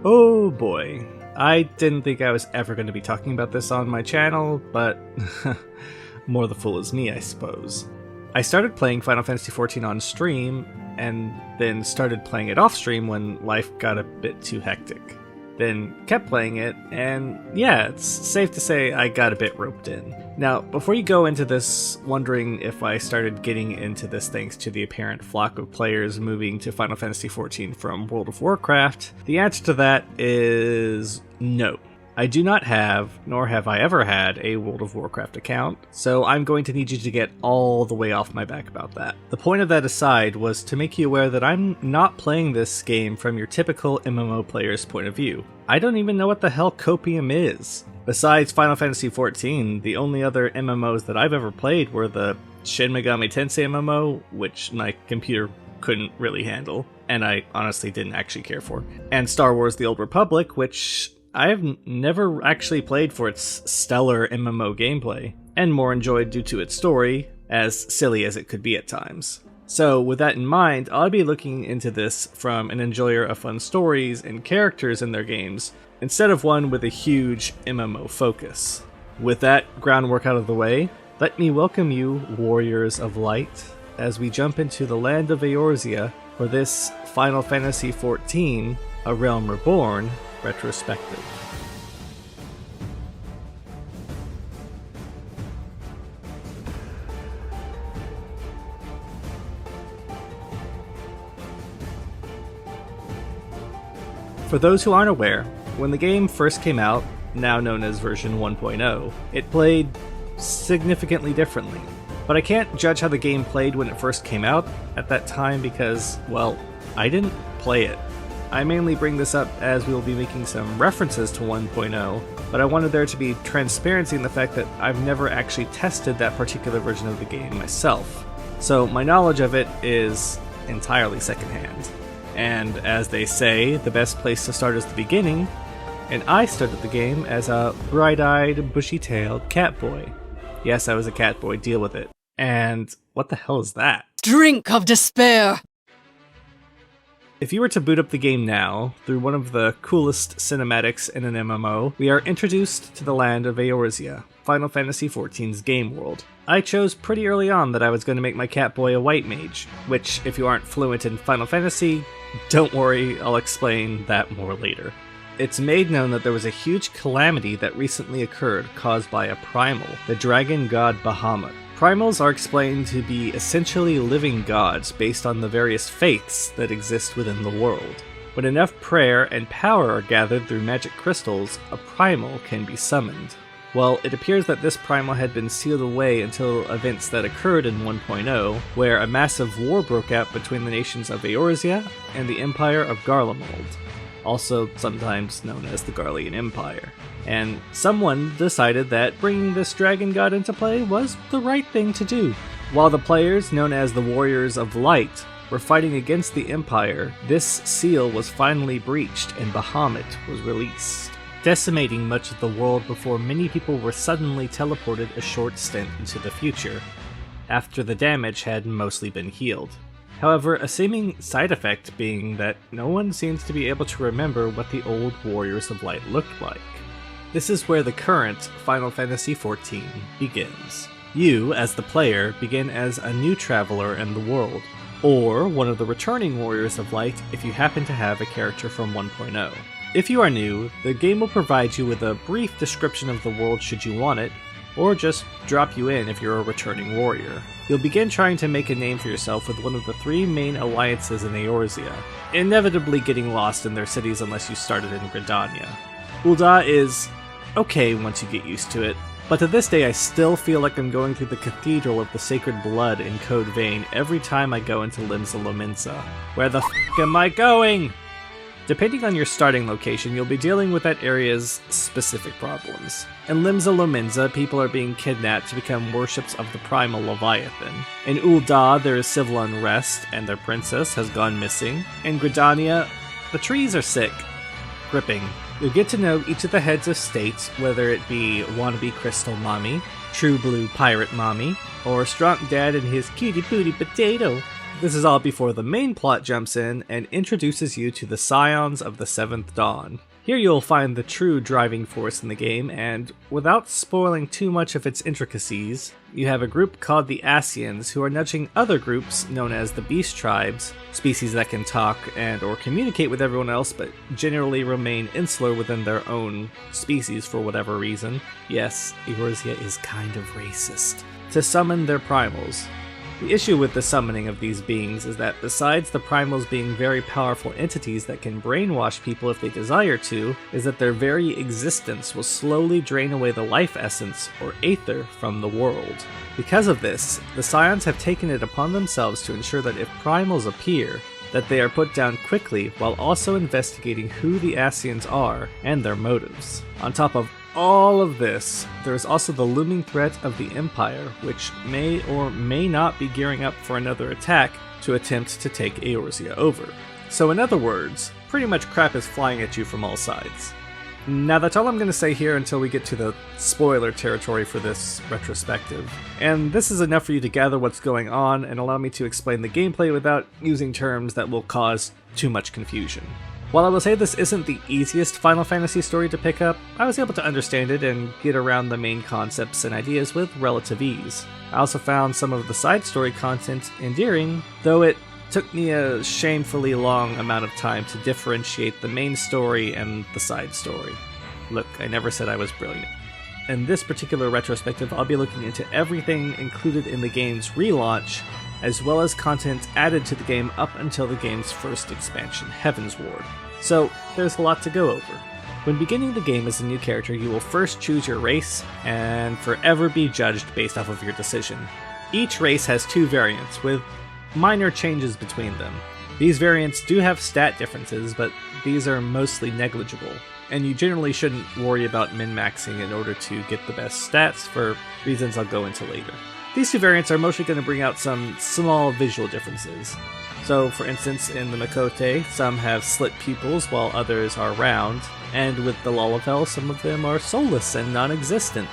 Oh boy, I didn't think I was ever going to be talking about this on my channel, but more the fool is me, I suppose. I started playing Final Fantasy XIV on stream, and then started playing it off stream when life got a bit too hectic. Then kept playing it, and yeah, it's safe to say I got a bit roped in. Now, before you go into this wondering if I started getting into this thanks to the apparent flock of players moving to Final Fantasy XIV from World of Warcraft, the answer to that is no. I do not have, nor have I ever had, a World of Warcraft account, so I'm going to need you to get all the way off my back about that. The point of that aside was to make you aware that I'm not playing this game from your typical MMO player's point of view. I don't even know what the hell copium is. Besides Final Fantasy XIV, the only other MMOs that I've ever played were the Shin Megami Tensei MMO, which my computer couldn't really handle, and I honestly didn't actually care for, and Star Wars The Old Republic, which I've never actually played for its stellar MMO gameplay, and more enjoyed due to its story, as silly as it could be at times. So with that in mind, I'll be looking into this from an enjoyer of fun stories and characters in their games, instead of one with a huge MMO focus. With that groundwork out of the way, let me welcome you, Warriors of Light, as we jump into the land of Eorzea for this Final Fantasy XIV, A Realm Reborn, Retrospective. For those who aren't aware, when the game first came out, now known as version 1.0, it played significantly differently. But I can't judge how the game played when it first came out at that time because, well, I didn't play it. I mainly bring this up as we will be making some references to 1.0, but I wanted there to be transparency in the fact that I've never actually tested that particular version of the game myself. So my knowledge of it is entirely secondhand. And as they say, the best place to start is the beginning, and I started the game as a bright-eyed, bushy-tailed cat boy. Yes, I was a cat boy, deal with it. And what the hell is that? Drink of despair! If you were to boot up the game now, through one of the coolest cinematics in an MMO, we are introduced to the land of Eorzea, Final Fantasy XIV's game world. I chose pretty early on that I was going to make my cat boy a white mage, which, if you aren't fluent in Final Fantasy, don't worry, I'll explain that more later. It's made known that there was a huge calamity that recently occurred caused by a primal, the dragon god Bahamut. Primals are explained to be essentially living gods based on the various faiths that exist within the world. When enough prayer and power are gathered through magic crystals, a primal can be summoned. Well, it appears that this primal had been sealed away until events that occurred in 1.0, where a massive war broke out between the nations of Eorzea and the Empire of Garlemald, also sometimes known as the Garlean Empire. And someone decided that bringing this dragon god into play was the right thing to do. While the players, known as the Warriors of Light, were fighting against the Empire, this seal was finally breached and Bahamut was released, decimating much of the world before many people were suddenly teleported a short stint into the future, after the damage had mostly been healed. However, a seeming side effect being that no one seems to be able to remember what the old Warriors of Light looked like. This is where the current Final Fantasy XIV begins. You, as the player, begin as a new traveler in the world, or one of the returning Warriors of Light if you happen to have a character from 1.0. If you are new, the game will provide you with a brief description of the world should you want it, or just drop you in if you're a returning warrior. You'll begin trying to make a name for yourself with one of the three main alliances in Eorzea, inevitably getting lost in their cities unless you started in Gridania. Ul'dah is okay once you get used to it, but to this day I still feel like I'm going through the Cathedral of the Sacred Blood in Code Vein every time I go into Limsa Lominsa. Where the f*** am I going? Depending on your starting location, you'll be dealing with that area's specific problems. In Limsa Lominsa, people are being kidnapped to become worships of the primal Leviathan. In Ul'dah, there is civil unrest, and their princess has gone missing. In Gridania, the trees are sick. Gripping. You'll get to know each of the heads of states, whether it be wannabe Crystal Mommy, true blue pirate mommy, or Strunk Dad and his cutie booty potato. This is all before the main plot jumps in and introduces you to the Scions of the Seventh Dawn. Here you'll find the true driving force in the game, and without spoiling too much of its intricacies, you have a group called the Ascians who are nudging other groups known as the Beast Tribes, species that can talk and or communicate with everyone else but generally remain insular within their own species for whatever reason. Yes, Eorzea is kind of racist. To summon their primals. The issue with the summoning of these beings is that besides the primals being very powerful entities that can brainwash people if they desire to, is that their very existence will slowly drain away the life essence, or aether, from the world. Because of this, the Scions have taken it upon themselves to ensure that if primals appear, that they are put down quickly while also investigating who the Ascians are and their motives. On top of all of this, there is also the looming threat of the Empire, which may or may not be gearing up for another attack to attempt to take Eorzea over. So in other words, pretty much crap is flying at you from all sides. Now that's all I'm going to say here until we get to the spoiler territory for this retrospective. And this is enough for you to gather what's going on and allow me to explain the gameplay without using terms that will cause too much confusion. While I will say this isn't the easiest Final Fantasy story to pick up, I was able to understand it and get around the main concepts and ideas with relative ease. I also found some of the side story content endearing, though it took me a shamefully long amount of time to differentiate the main story and the side story. Look, I never said I was brilliant. In this particular retrospective, I'll be looking into everything included in the game's relaunch, as well as content added to the game up until the game's first expansion, Heavensward. So, there's a lot to go over. When beginning the game as a new character, you will first choose your race, and forever be judged based off of your decision. Each race has two variants, with minor changes between them. These variants do have stat differences, but these are mostly negligible, and you generally shouldn't worry about min-maxing in order to get the best stats for reasons I'll go into later. These two variants are mostly going to bring out some small visual differences. So, for instance, in the Miqo'te, some have slit pupils while others are round, and with the Lalafell, some of them are soulless and non-existent.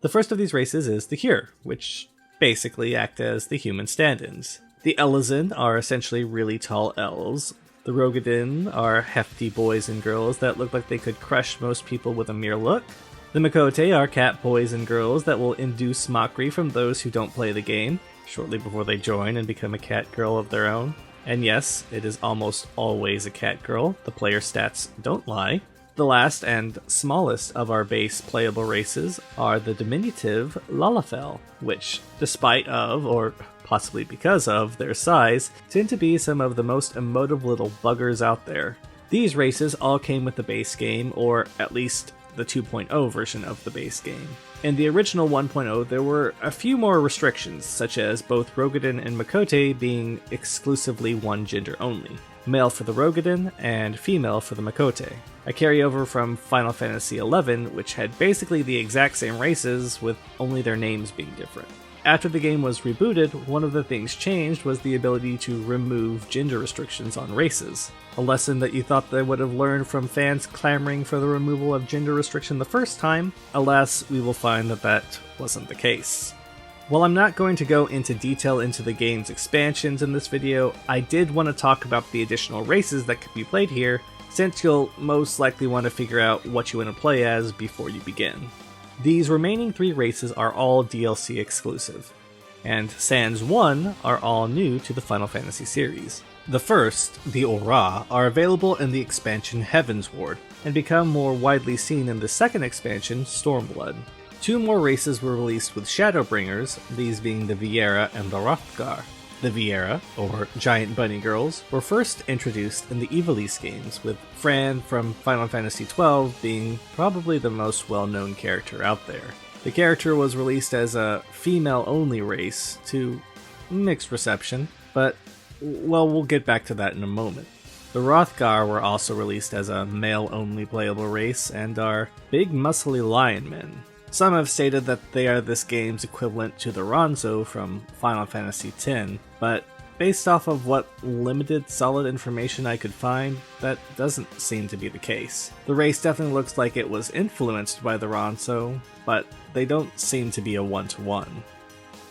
The first of these races is the Hyur, which basically act as the human stand-ins. The Elezen are essentially really tall elves. The Rogadin are hefty boys and girls that look like they could crush most people with a mere look. The Miqo'te are cat boys and girls that will induce mockery from those who don't play the game, shortly before they join and become a cat girl of their own. And yes, it is almost always a cat girl, the player stats don't lie. The last and smallest of our base playable races are the diminutive Lalafell, which, despite of, or possibly because of, their size, tend to be some of the most emotive little buggers out there. These races all came with the base game, or at least the 2.0 version of the base game. In the original 1.0, there were a few more restrictions, such as both Rogadin and Miqo'te being exclusively one gender only. Male for the Rogadin and female for the Miqo'te. A carryover from Final Fantasy XI, which had basically the exact same races, with only their names being different. After the game was rebooted, one of the things changed was the ability to remove gender restrictions on races. A lesson that you thought they would have learned from fans clamoring for the removal of gender restriction the first time. Alas, we will find that that wasn't the case. While I'm not going to go into detail into the game's expansions in this video, I did want to talk about the additional races that could be played here, since you'll most likely want to figure out what you want to play as before you begin. These remaining 3 races are all DLC exclusive, and Sans 1 are all new to the Final Fantasy series. The first, the Aura, are available in the expansion Heavensward, and become more widely seen in the second expansion, Stormblood. 2 more races were released with Shadowbringers, these being the Viera and the Hrothgar. The Viera, or Giant Bunny Girls, were first introduced in the Ivalice games, with Fran from Final Fantasy XII being probably the most well-known character out there. The character was released as a female-only race to mixed reception, but, well, we'll get back to that in a moment. The Hrothgar were also released as a male-only playable race and are big muscly lion men. Some have stated that they are this game's equivalent to the Ronso from Final Fantasy X, but based off of what limited solid information I could find, that doesn't seem to be the case. The race definitely looks like it was influenced by the Ronso, but they don't seem to be a one-to-one.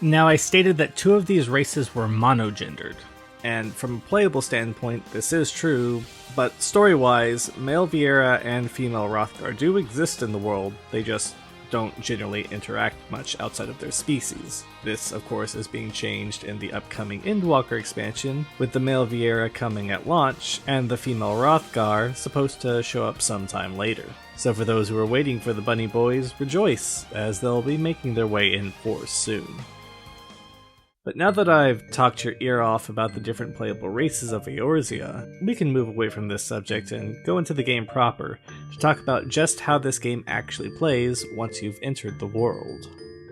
Now, I stated that 2 of these races were monogendered, and from a playable standpoint, this is true, but story-wise, male Viera and female Hrothgar do exist in the world, they just don't generally interact much outside of their species. This, of course, is being changed in the upcoming Endwalker expansion, with the male Viera coming at launch, and the female Hrothgar supposed to show up sometime later. So for those who are waiting for the Bunny Boys, rejoice, as they'll be making their way in force soon. But now that I've talked your ear off about the different playable races of Eorzea, we can move away from this subject and go into the game proper to talk about just how this game actually plays once you've entered the world.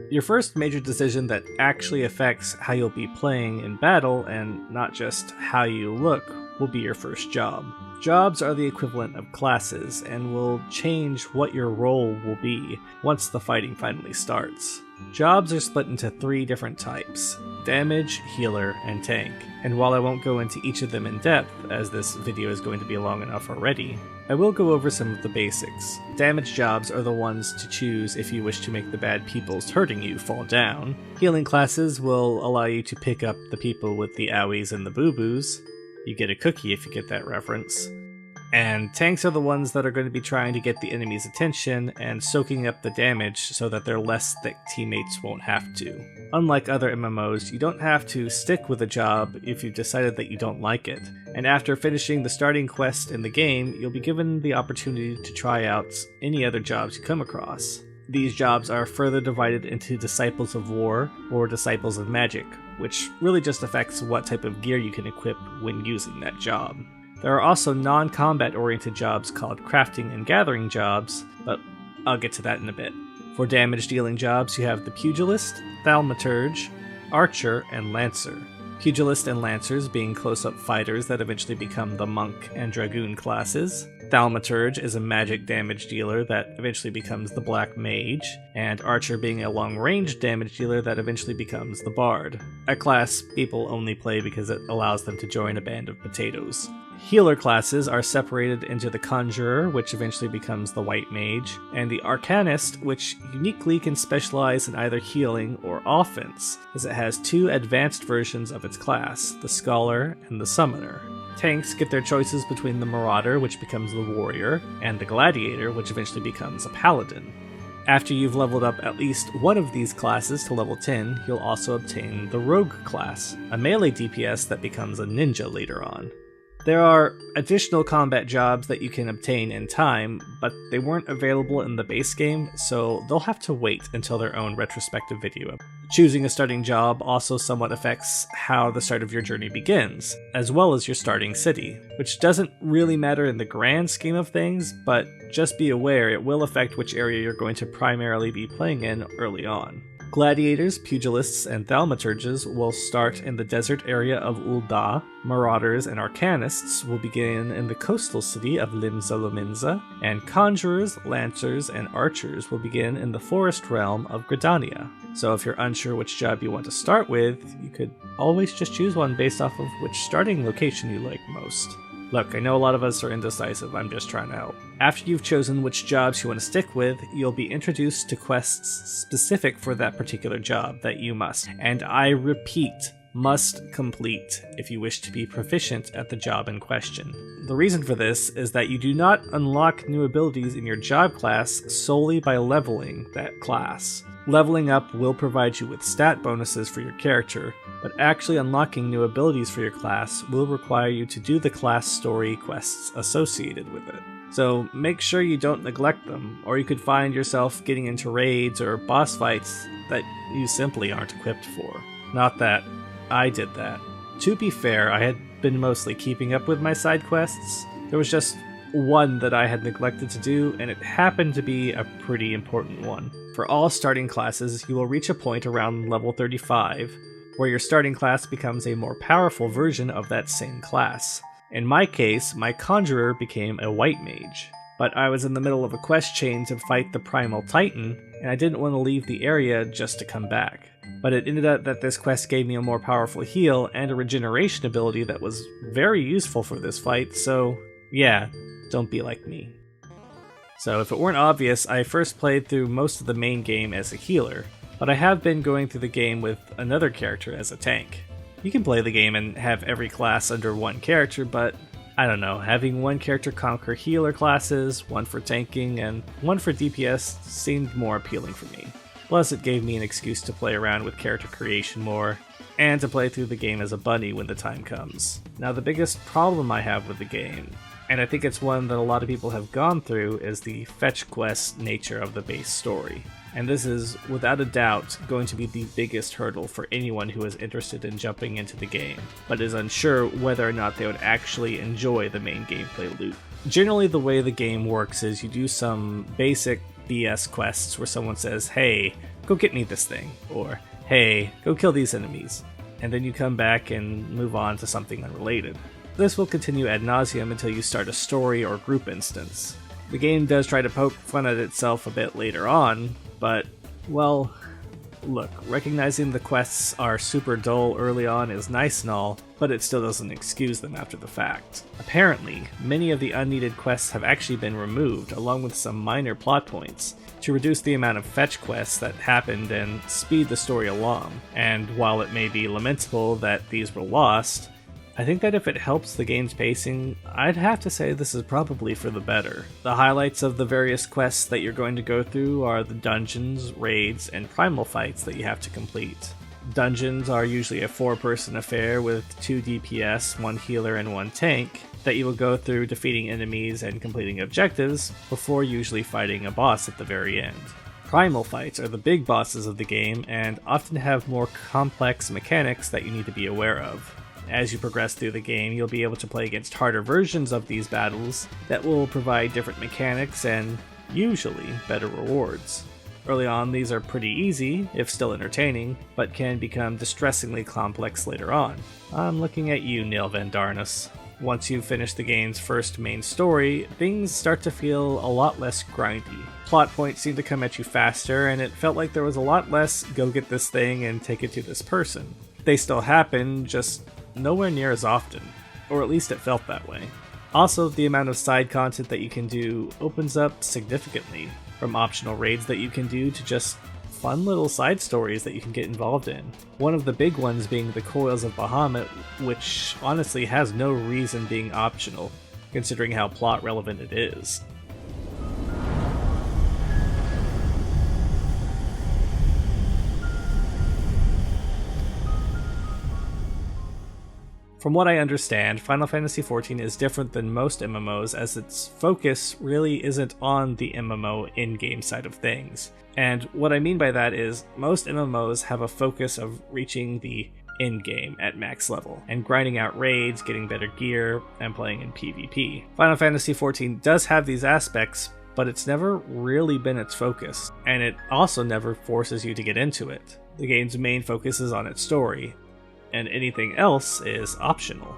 Your first major decision that actually affects how you'll be playing in battle, and not just how you look, will be your first job. Jobs are the equivalent of classes, and will change what your role will be once the fighting finally starts. Jobs are split into 3 different types: damage, healer, and tank. And while I won't go into each of them in depth, as this video is going to be long enough already, I will go over some of the basics. Damage jobs are the ones to choose if you wish to make the bad peoples hurting you fall down. Healing classes will allow you to pick up the people with the owies and the boo-boos. You get a cookie if you get that reference. And tanks are the ones that are going to be trying to get the enemy's attention and soaking up the damage so that their less thick teammates won't have to. Unlike other MMOs, you don't have to stick with a job if you've decided that you don't like it. And after finishing the starting quest in the game, you'll be given the opportunity to try out any other jobs you come across. These jobs are further divided into Disciples of War or Disciples of Magic, which really just affects what type of gear you can equip when using that job. There are also non-combat oriented jobs called crafting and gathering jobs, but I'll get to that in a bit. For damage dealing jobs, you have the Pugilist, Thaumaturge, Archer, and Lancer. Pugilist and Lancers being close-up fighters that eventually become the Monk and Dragoon classes. Thaumaturge is a magic damage dealer that eventually becomes the Black Mage, and Archer being a long-range damage dealer that eventually becomes the Bard, a class people only play because it allows them to join a band of potatoes. Healer classes are separated into the Conjurer, which eventually becomes the White Mage, and the Arcanist, which uniquely can specialize in either healing or offense, as it has 2 advanced versions of its class, the Scholar and the Summoner. Tanks get their choices between the Marauder, which becomes the Warrior, and the Gladiator, which eventually becomes a Paladin. After you've leveled up at least one of these classes to level 10, you'll also obtain the Rogue class, a melee DPS that becomes a ninja later on. There are additional combat jobs that you can obtain in time, but they weren't available in the base game, so they'll have to wait until their own retrospective video. Choosing a starting job also somewhat affects how the start of your journey begins, as well as your starting city, which doesn't really matter in the grand scheme of things, but just be aware it will affect which area you're going to primarily be playing in early on. Gladiators, Pugilists, and Thaumaturges will start in the desert area of Ul'dah. Marauders and Arcanists will begin in the coastal city of Lim-Zolominza, and Conjurers, Lancers, and Archers will begin in the forest realm of Gridania. So if you're unsure which job you want to start with, you could always just choose one based off of which starting location you like most. Look, I know a lot of us are indecisive, I'm just trying to help. After you've chosen which jobs you want to stick with, you'll be introduced to quests specific for that particular job that you must, and I repeat, must complete if you wish to be proficient at the job in question. The reason for this is that you do not unlock new abilities in your job class solely by leveling that class. Leveling up will provide you with stat bonuses for your character, but actually unlocking new abilities for your class will require you to do the class story quests associated with it. So make sure you don't neglect them, or you could find yourself getting into raids or boss fights that you simply aren't equipped for. Not that I did that. To be fair, I had been mostly keeping up with my side quests. There was just one that I had neglected to do, and it happened to be a pretty important one. For all starting classes, you will reach a point around level 35, where your starting class becomes a more powerful version of that same class. In my case, my Conjurer became a White Mage, but I was in the middle of a quest chain to fight the Primal Titan, and I didn't want to leave the area just to come back. But it ended up that this quest gave me a more powerful heal and a regeneration ability that was very useful for this fight, so yeah, don't be like me. So if it weren't obvious, I first played through most of the main game as a healer. but I have been going through the game with another character as a tank. You can play the game and have every class under one character, but I don't know, having one character conquer healer classes, one for tanking, and one for DPS seemed more appealing for me. Plus, it gave me an excuse to play around with character creation more, and to play through the game as a bunny when the time comes. Now, the biggest problem I have with the game, and I think it's one that a lot of people have gone through, is the fetch quest nature of the base story. And this is, without a doubt, going to be the biggest hurdle for anyone who is interested in jumping into the game, but is unsure whether or not they would actually enjoy the main gameplay loop. Generally, the way the game works is you do some basic BS quests where someone says, "Hey, go get me this thing," or "Hey, go kill these enemies," and then you come back and move on to something unrelated. This will continue ad nauseum until you start a story or group instance. The game does try to poke fun at itself a bit later on, but, well, look, recognizing the quests are super dull early on is nice and all, but it still doesn't excuse them after the fact. Apparently, many of the unneeded quests have actually been removed, along with some minor plot points, to reduce the amount of fetch quests that happened and speed the story along. And while it may be lamentable that these were lost, I think that if it helps the game's pacing, I'd have to say this is probably for the better. The highlights of the various quests that you're going to go through are the dungeons, raids, and primal fights that you have to complete. Dungeons are usually a 4-person affair with 2 DPS, 1 healer, and 1 tank that you will go through defeating enemies and completing objectives before usually fighting a boss at the very end. Primal fights are the big bosses of the game and often have more complex mechanics that you need to be aware of. As you progress through the game, you'll be able to play against harder versions of these battles that will provide different mechanics and, usually, better rewards. Early on, these are pretty easy, if still entertaining, but can become distressingly complex later on. I'm looking at you, Neil Van Darnus. Once you've finished the game's first main story, things start to feel a lot less grindy. Plot points seem to come at you faster, and it felt like there was a lot less go get this thing and take it to this person. They still happen, just nowhere near as often, or at least it felt that way. Also, the amount of side content that you can do opens up significantly, from optional raids that you can do to just fun little side stories that you can get involved in. One of the big ones being the Coils of Bahamut, which honestly has no reason being optional, considering how plot relevant it is. From what I understand, Final Fantasy XIV is different than most MMOs as its focus really isn't on the MMO in-game side of things. And what I mean by that is, most MMOs have a focus of reaching the in-game at max level, and grinding out raids, getting better gear, and playing in PvP. Final Fantasy XIV does have these aspects, but it's never really been its focus, and it also never forces you to get into it. The game's main focus is on its story, and anything else is optional.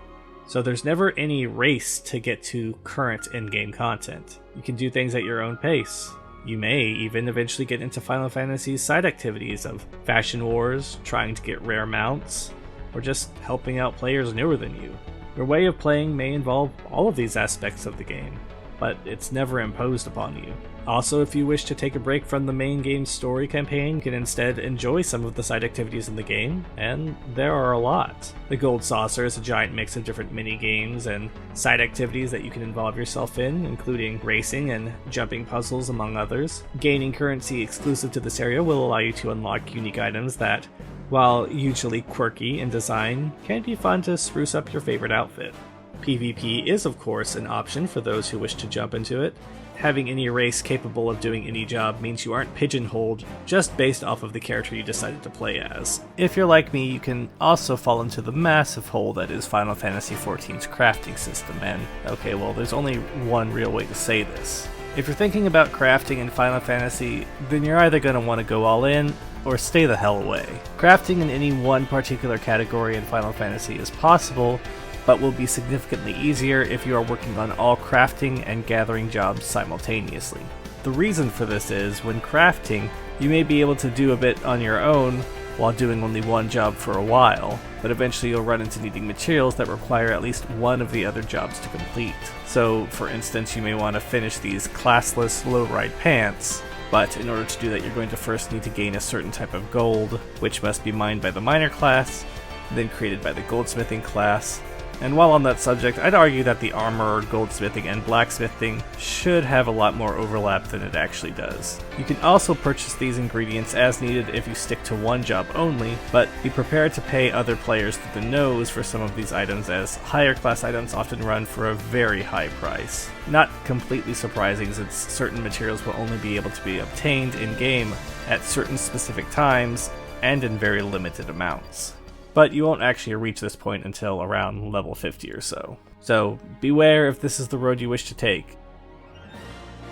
So there's never any race to get to current in-game content. You can do things at your own pace. You may even eventually get into Final Fantasy's side activities of fashion wars, trying to get rare mounts, or just helping out players newer than you. Your way of playing may involve all of these aspects of the game, but it's never imposed upon you. Also, if you wish to take a break from the main game's story campaign, you can instead enjoy some of the side activities in the game, and there are a lot. The Gold Saucer is a giant mix of different mini-games and side activities that you can involve yourself in, including racing and jumping puzzles, among others. Gaining currency exclusive to this area will allow you to unlock unique items that, while usually quirky in design, can be fun to spruce up your favorite outfit. PvP is, of course, an option for those who wish to jump into it. Having any race capable of doing any job means you aren't pigeonholed just based off of the character you decided to play as. If you're like me, you can also fall into the massive hole that is Final Fantasy XIV's crafting system, and okay, well, there's only one real way to say this. If you're thinking about crafting in Final Fantasy, then you're either going to want to go all in, or stay the hell away. Crafting in any one particular category in Final Fantasy is possible, but will be significantly easier if you are working on all crafting and gathering jobs simultaneously. The reason for this is, when crafting, you may be able to do a bit on your own while doing only one job for a while, but eventually you'll run into needing materials that require at least one of the other jobs to complete. So, for instance, you may want to finish these classless low-ride pants, but in order to do that you're going to first need to gain a certain type of gold, which must be mined by the miner class, then created by the goldsmithing class. And while on that subject, I'd argue that the armor, goldsmithing, and blacksmithing should have a lot more overlap than it actually does. You can also purchase these ingredients as needed if you stick to one job only, but be prepared to pay other players through the nose for some of these items, as higher class items often run for a very high price. Not completely surprising, since certain materials will only be able to be obtained in-game at certain specific times and in very limited amounts. But you won't actually reach this point until around level 50 or so. So beware if this is the road you wish to take.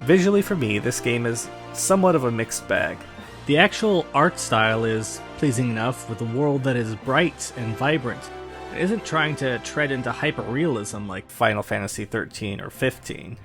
Visually for me, this game is somewhat of a mixed bag. The actual art style is pleasing enough, with a world that is bright and vibrant. It isn't trying to tread into hyper-realism like Final Fantasy 13 or 15.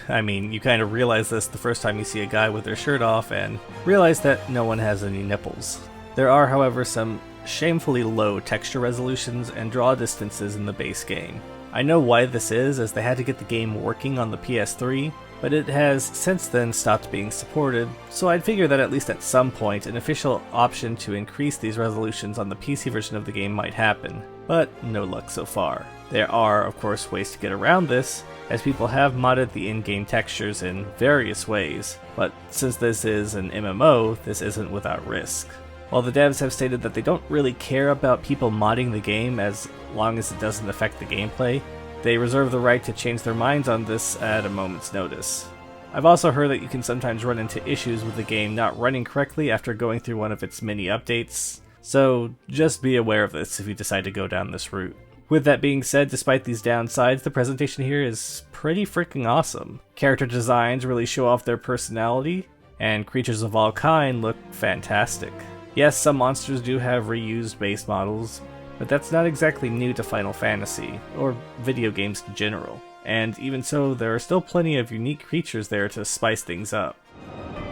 I mean, you kind of realize this the first time you see a guy with their shirt off and realize that no one has any nipples. There are, however, some shamefully low texture resolutions and draw distances in the base game. I know why this is, as they had to get the game working on the PS3, but it has since then stopped being supported, so I'd figure that at least at some point an official option to increase these resolutions on the PC version of the game might happen, but no luck so far. There are, of course, ways to get around this, as people have modded the in-game textures in various ways, but since this is an MMO, this isn't without risk. While the devs have stated that they don't really care about people modding the game as long as it doesn't affect the gameplay, they reserve the right to change their minds on this at a moment's notice. I've also heard that you can sometimes run into issues with the game not running correctly after going through one of its mini updates, so just be aware of this if you decide to go down this route. With that being said, despite these downsides, the presentation here is pretty freaking awesome. Character designs really show off their personality, and creatures of all kind look fantastic. Yes, some monsters do have reused base models, but that's not exactly new to Final Fantasy, or video games in general. And even so, there are still plenty of unique creatures there to spice things up.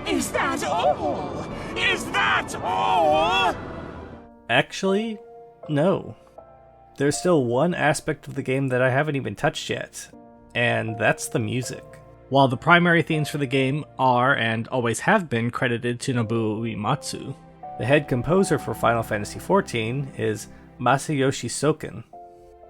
Is that all? Is that all? Actually, no. There's still one aspect of the game that I haven't even touched yet, and that's the music. While the primary themes for the game are, and always have been, credited to Nobuo Uematsu, the head composer for Final Fantasy XIV is Masayoshi Soken.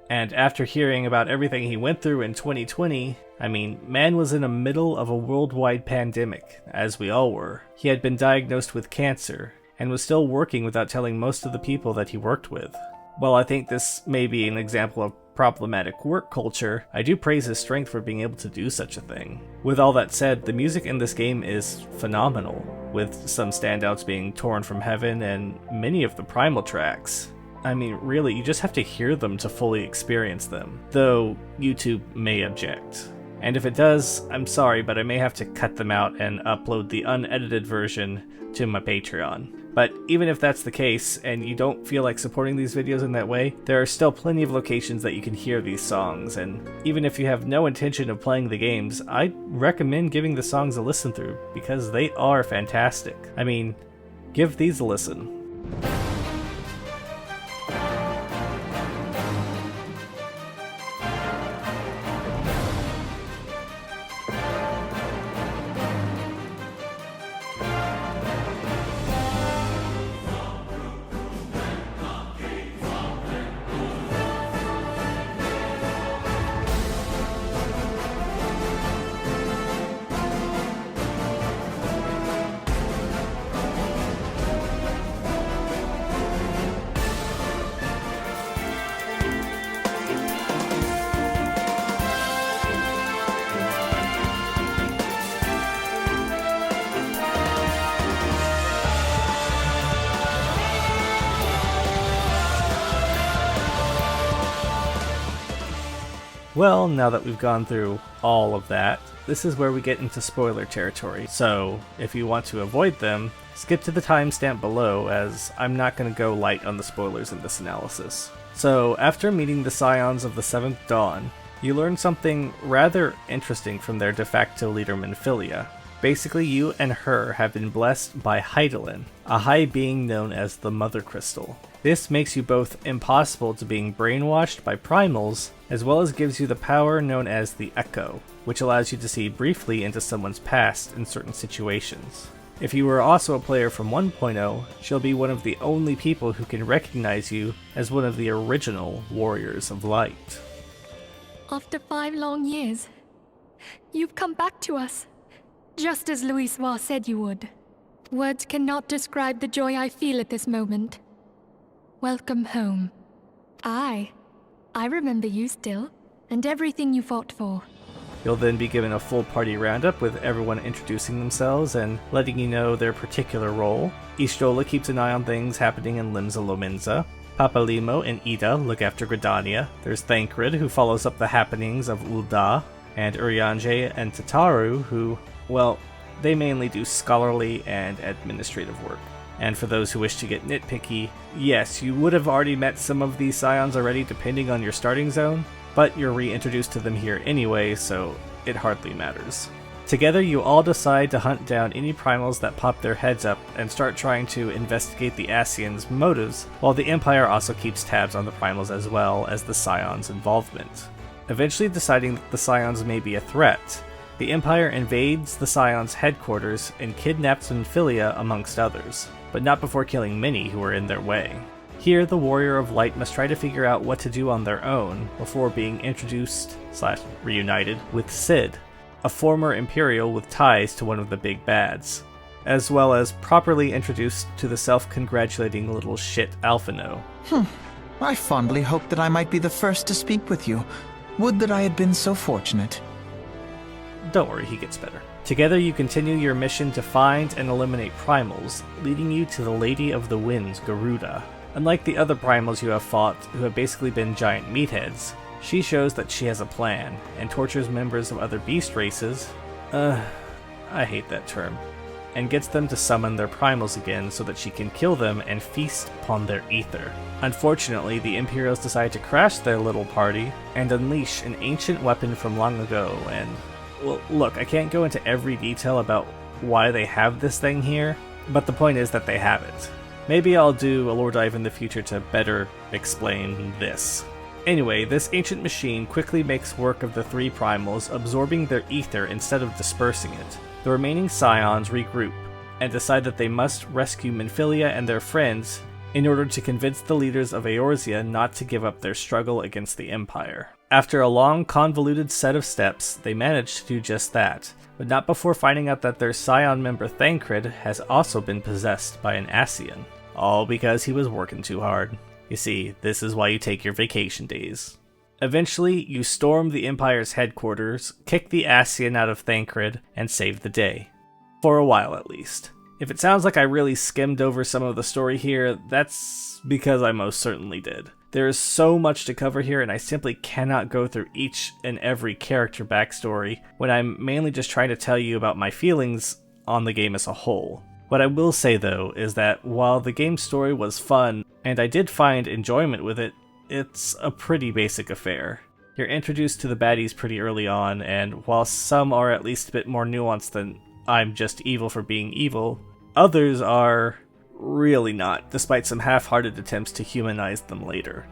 And after hearing about everything he went through in 2020, I mean, man was in the middle of a worldwide pandemic, as we all were. He had been diagnosed with cancer, and was still working without telling most of the people that he worked with. While I think this may be an example of problematic work culture, I do praise his strength for being able to do such a thing. With all that said, the music in this game is phenomenal, with some standouts being Torn from Heaven and many of the Primal tracks. I mean, really, you just have to hear them to fully experience them, though YouTube may object. And if it does, I'm sorry, but I may have to cut them out and upload the unedited version to my Patreon. But even if that's the case, and you don't feel like supporting these videos in that way, there are still plenty of locations that you can hear these songs, and even if you have no intention of playing the games, I'd recommend giving the songs a listen through, because they are fantastic. I mean, give these a listen. Well, now that we've gone through all of that, this is where we get into spoiler territory, so if you want to avoid them, skip to the timestamp below, as I'm not going to go light on the spoilers in this analysis. So, after meeting the Scions of the Seventh Dawn, you learn something rather interesting from their de facto leader Minfilia. Basically, you and her have been blessed by Hydaelyn, a high being known as the Mother Crystal. This makes you both impossible to being brainwashed by primals, as well as gives you the power known as the Echo, which allows you to see briefly into someone's past in certain situations. If you were also a player from 1.0, she'll be one of the only people who can recognize you as one of the original Warriors of Light. After 5 long years, you've come back to us, just as Louis Var said you would. Words cannot describe the joy I feel at this moment. Welcome home. I remember you still, and everything you fought for. You'll then be given a full party roundup with everyone introducing themselves and letting you know their particular role. Ishtola keeps an eye on things happening in Limsa Lominsa. Papalimo and Ida look after Gridania. There's Thancred, who follows up the happenings of Ul'dah, and Urianger and Tataru, who, well, they mainly do scholarly and administrative work. And for those who wish to get nitpicky, yes, you would have already met some of these scions already depending on your starting zone, but you're reintroduced to them here anyway, so it hardly matters. Together, you all decide to hunt down any primals that pop their heads up and start trying to investigate the Ascians' motives, while the Empire also keeps tabs on the primals as well as the scions' involvement. Eventually deciding that the scions may be a threat, the Empire invades the scions' headquarters and kidnaps Minfilia amongst others, but not before killing many who were in their way. Here, the Warrior of Light must try to figure out what to do on their own before being introduced/reunited with Cid, a former Imperial with ties to one of the big bads, as well as properly introduced to the self-congratulating little shit Alphino. I fondly hoped that I might be the first to speak with you. Would that I had been so fortunate. Don't worry, he gets better. Together you continue your mission to find and eliminate primals, leading you to the Lady of the Winds, Garuda. Unlike the other primals you have fought, who have basically been giant meatheads, she shows that she has a plan, and tortures members of other beast races, I hate that term, and gets them to summon their primals again so that she can kill them and feast upon their ether. Unfortunately, the Imperials decide to crash their little party and unleash an ancient weapon from long ago, and, well, look, I can't go into every detail about why they have this thing here, but the point is that they have it. Maybe I'll do a lore dive in the future to better explain this. Anyway, this ancient machine quickly makes work of the 3 primals, absorbing their ether instead of dispersing it. The remaining scions regroup, and decide that they must rescue Minfilia and their friends in order to convince the leaders of Eorzea not to give up their struggle against the Empire. After a long, convoluted set of steps, they manage to do just that, but not before finding out that their scion member Thancred has also been possessed by an Ascian. All because he was working too hard. You see, this is why you take your vacation days. Eventually, you storm the Empire's headquarters, kick the Ascian out of Thancred, and save the day. For a while, at least. If it sounds like I really skimmed over some of the story here, that's because I most certainly did. There is so much to cover here, and I simply cannot go through each and every character backstory when I'm mainly just trying to tell you about my feelings on the game as a whole. What I will say though is that while the game's story was fun, and I did find enjoyment with it, it's a pretty basic affair. You're introduced to the baddies pretty early on, and while some are at least a bit more nuanced than I'm just evil for being evil, others are really not, despite some half-hearted attempts to humanize them later.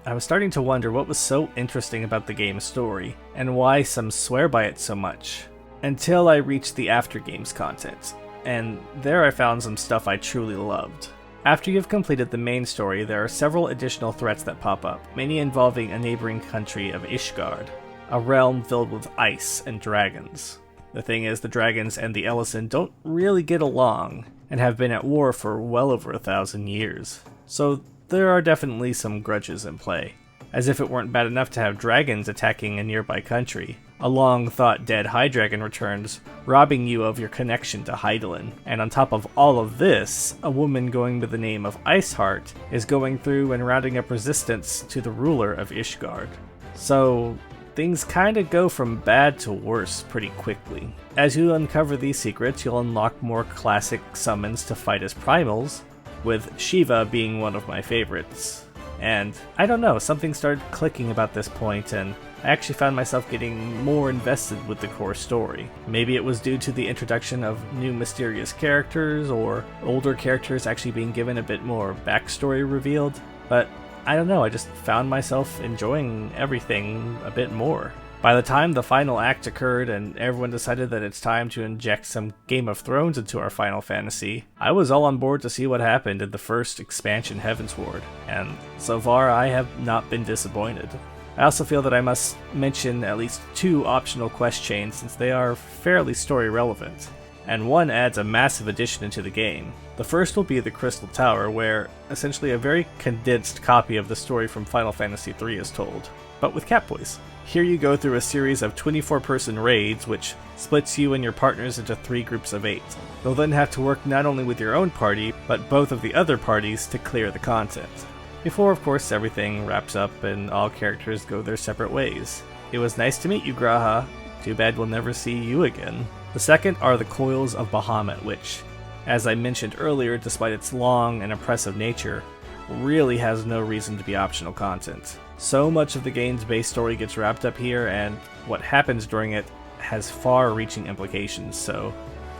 I was starting to wonder what was so interesting about the game's story, and why some swear by it so much, until I reached the after games content. And there I found some stuff I truly loved. After you've completed the main story, there are several additional threats that pop up, many involving a neighboring country of Ishgard, a realm filled with ice and dragons. The thing is, the dragons and the Ellison don't really get along, and have been at war for well over 1,000 years. So there are definitely some grudges in play. As if it weren't bad enough to have dragons attacking a nearby country, a long-thought dead High Dragon returns, robbing you of your connection to Hydaelyn. And on top of all of this, a woman going by the name of Iceheart is going through and rounding up resistance to the ruler of Ishgard. So things kinda go from bad to worse pretty quickly. As you uncover these secrets, you'll unlock more classic summons to fight as primals, with Shiva being one of my favorites. And I don't know, something started clicking about this point, and I actually found myself getting more invested with the core story. Maybe it was due to the introduction of new mysterious characters, or older characters actually being given a bit more backstory revealed, but I don't know, I just found myself enjoying everything a bit more. By the time the final act occurred and everyone decided that it's time to inject some Game of Thrones into our Final Fantasy, I was all on board to see what happened in the first expansion Heavensward, and so far I have not been disappointed. I also feel that I must mention at least 2 optional quest chains since they are fairly story relevant, and one adds a massive addition into the game. The first will be the Crystal Tower, where essentially a very condensed copy of the story from Final Fantasy III is told, but with cat voice. Here you go through a series of 24-person raids, which splits you and your partners into 3 groups of 8. You'll then have to work not only with your own party, but both of the other parties to clear the content. Before, of course, everything wraps up and all characters go their separate ways. It was nice to meet you, Graha. Too bad we'll never see you again. The second are the Coils of Bahamut, which, as I mentioned earlier, despite its long and oppressive nature, really has no reason to be optional content. So much of the game's base story gets wrapped up here, and what happens during it has far-reaching implications, so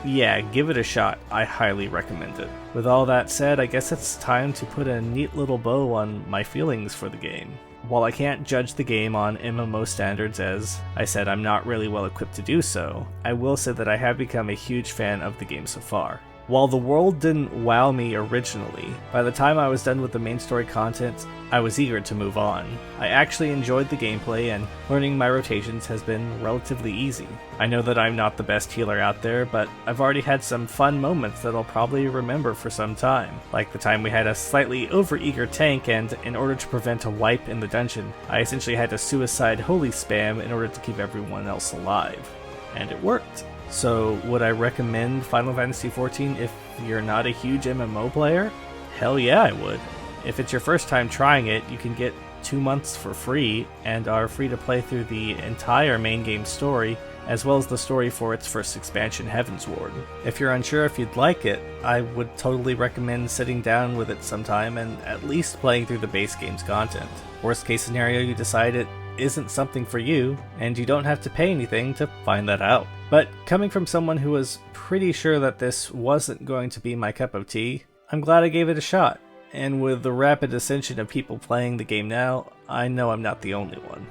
yeah, give it a shot. I highly recommend it. With all that said, I guess it's time to put a neat little bow on my feelings for the game. While I can't judge the game on MMO standards, as I said I'm not really well equipped to do so, I will say that I have become a huge fan of the game so far. While the world didn't wow me originally, by the time I was done with the main story content, I was eager to move on. I actually enjoyed the gameplay, and learning my rotations has been relatively easy. I know that I'm not the best healer out there, but I've already had some fun moments that I'll probably remember for some time. Like the time we had a slightly overeager tank, and in order to prevent a wipe in the dungeon, I essentially had to suicide holy spam in order to keep everyone else alive. And it worked. So, would I recommend Final Fantasy XIV if you're not a huge MMO player? Hell yeah, I would. If it's your first time trying it, you can get 2 months for free, and are free to play through the entire main game story, as well as the story for its first expansion, Heavensward. If you're unsure if you'd like it, I would totally recommend sitting down with it sometime and at least playing through the base game's content. Worst case scenario, you decide it isn't something for you, and you don't have to pay anything to find that out. But coming from someone who was pretty sure that this wasn't going to be my cup of tea, I'm glad I gave it a shot. And with the rapid ascension of people playing the game now, I know I'm not the only one.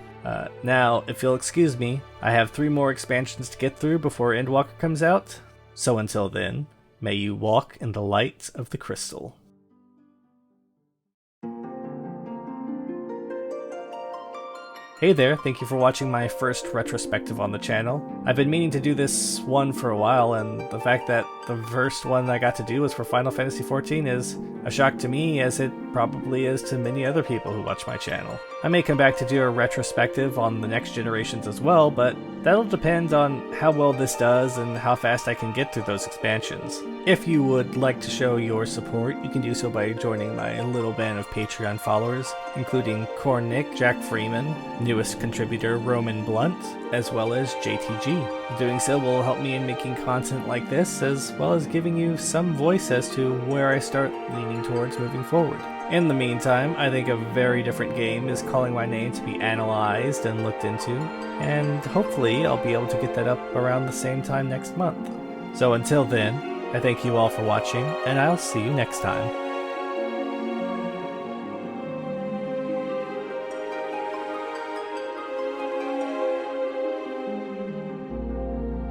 Now, if you'll excuse me, I have 3 more expansions to get through before Endwalker comes out. So until then, may you walk in the light of the crystal. Hey there, thank you for watching my first retrospective on the channel. I've been meaning to do this one for a while, and the fact that the first one I got to do was for Final Fantasy XIV is a shock to me, as it probably is to many other people who watch my channel. I may come back to do a retrospective on the next generations as well, but that'll depend on how well this does and how fast I can get through those expansions. If you would like to show your support, you can do so by joining my little band of Patreon followers, including Cornick, Jack Freeman, newest contributor Roman Blunt, as well as JTG. Doing so will help me in making content like this, as well as giving you some voice as to where I start leaning towards moving forward. In the meantime, I think a very different game is calling my name to be analyzed and looked into, and hopefully I'll be able to get that up around the same time next month. So until then, I thank you all for watching, and I'll see you next time.